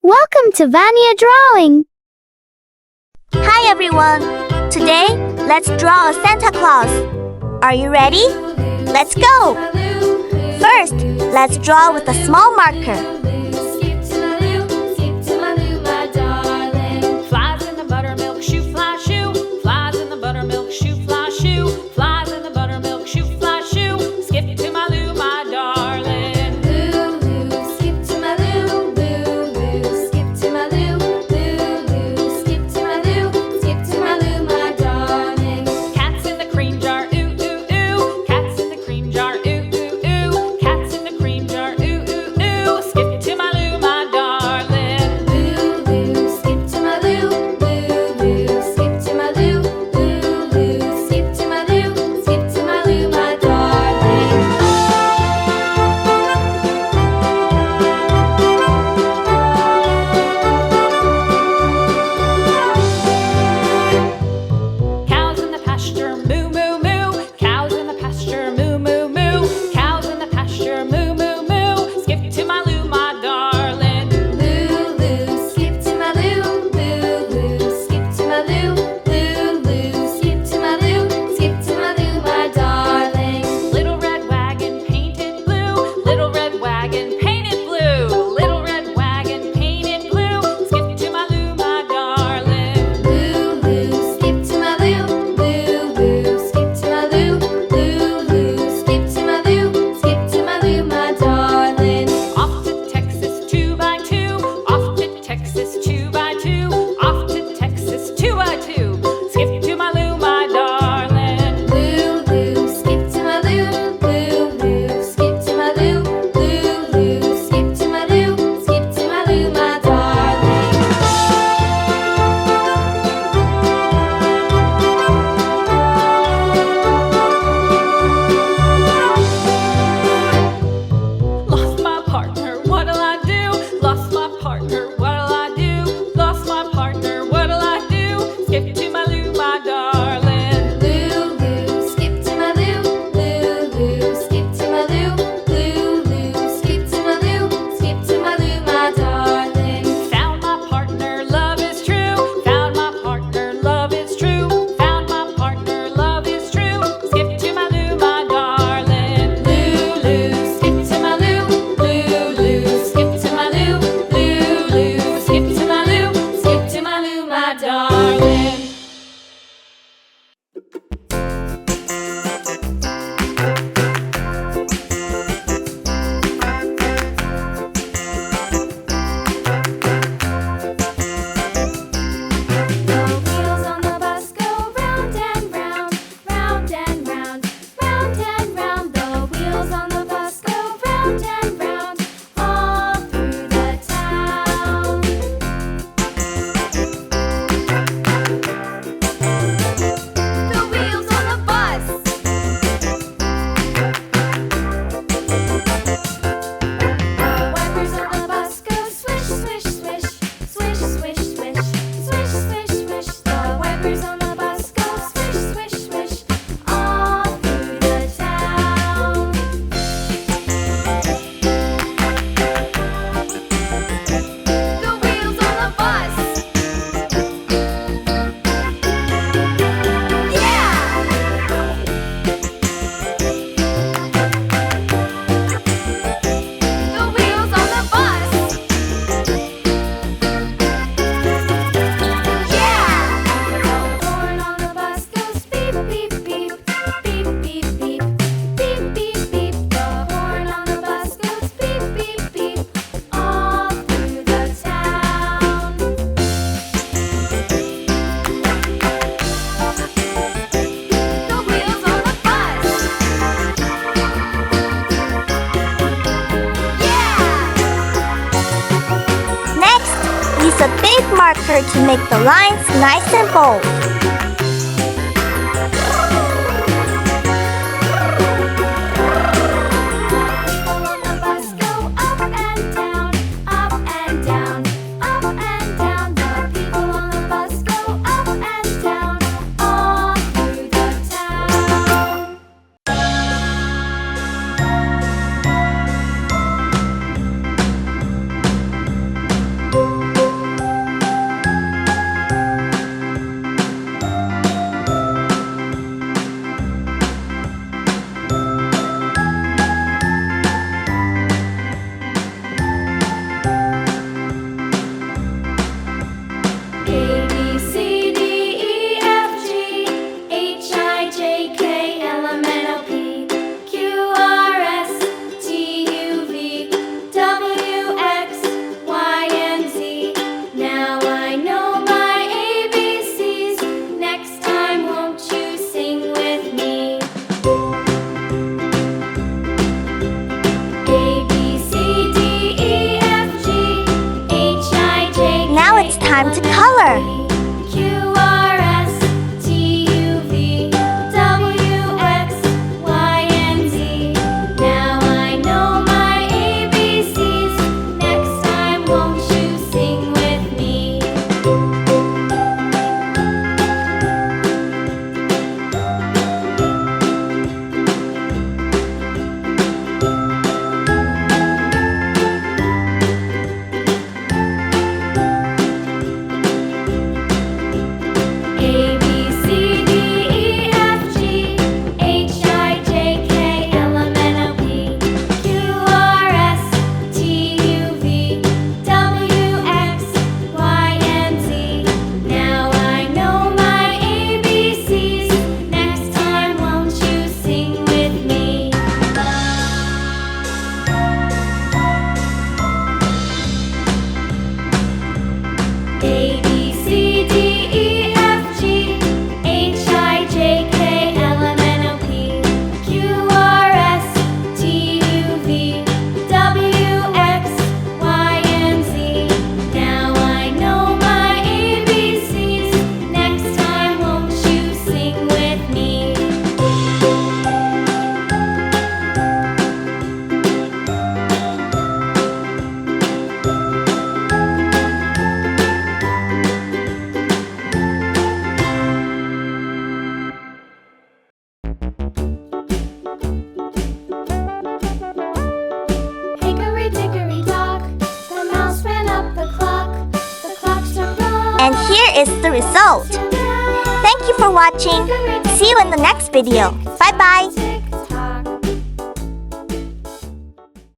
Welcome to Vania Drawing. Hi everyone! Today, let's draw a Santa Claus. Are you ready? Let's go! First, let's draw with a small marker. Flies in the buttermilk shoe, fly shoe. Flies in the buttermilk shoe, fly shoe. Flies in the buttermilk shoe, fly shoe. Skip to my Lou, my darling. Lou, Lou, skip to my Lou. Lou, Lou, skip to my Lou. Lou, Lou, skip to my Lou. Skip to my Lou, my darling. Cats in the cream jar, ooh, ooh, ooh. Cats in the cream jar, ooh, ooh, ooh. Cats in the cream jar, ooh, ooh, ooh. Skip to my Lou, my darling. Lou, Lou, skip to my Lou. Lou, Lou, skip to my Lou. Lou, Lou, skip to my Lou. Skip to my Lou, my darling. Cows in the pasture, moo, moo, moo. Cows in the pasture, moo, moo, moo. Cows in the pasture, moo, moo, moo. Skip to my Lou, my darling. Lou, Lou, skip to my Lou. Lou, Lou, skip to my Lou. Lou, Lou, skip to my Lou. Skip to my Lou, my darling. Little red wagon painted blue. Little red wagon painted blue. Little red wagon painted blue. Skip to my Lou, my darling. Lou, Lou, skip to my Lou. Lou, Lou, skip to my Lou. Lou, Lou, skip to my Lou. Skip to my Lou, my darling. Off to Texas 2x2. Off to Texas 2x2. Off to Texas 2x2. Skip to my Lou, my darling. Lou, Lou, skip to my Lou. Lou, Lou, skip to my Lou. Lou, Lou, skip to my Lou. Skip to my Lou, my darling. Lost my partner, what'll I do? Lost my partner, what'll I do? Lost my partner, what'll I do? Skip to my Lou, my darling. Lou, Lou, skip to my Lou. Lou, Lou, skip to my Lou. Lou, Lou, skip to my Lou. Skip to my Lou, my darling. Found my partner, love is true. Found my partner, love is true. Found my partner, love is true. Skip to my Lou, my darling. Lou, Lou, skip to my Lou. Lou, Lou, skip to my Lou. Lou, Lou, skip to my Lou. Skip to my Lou, my darling. The wheels on the bus go round and round, round and round, round and round. The wheels on the bus go round and round, all through the town. The wheels on the bus. The wipers on the bus go swish, swish, swish, swish, swish, swish, swish, swish, swish. The wipers on the bus go swish, swish, swish, all through the town. The wheels on the bus. Yeah! The wheels on the bus. Yeah! The horn on the bus goes beep, beep, beep, beep, beep, beep, beep, beep, beep. The horn on the bus goes beep, beep, beep, all through the town. The wheels on the bus. Yeah! Next, use a big marker to make the lines nice and bold. People on the bus go up and down, up and down, up and down. The people on the bus go up and down, all through the town. time to color. Q, R, S, T, U, V, W, X, Y, and Z. Now I know my ABCs. Next time, won't you sing with me? A, B, C, D, E, F, G, H, I, J, K, L, M, N, O, P, Q, R, S, T, U, V, W, X, Y, and Z. Now I know my ABCs. Next time, won't you sing with me? A, B, C, D, E, F, G, H, I, J, K, L, M, N, O, P, Q, R, S, T, U, V, W, X, Y, and Z. Now I know my ABCs. Next time, won't you sing with me? Hickory dickory dock, the mouse ran up the clock struck wrong. And here is the result. Thank you for watching. See you in the next video. Bye bye.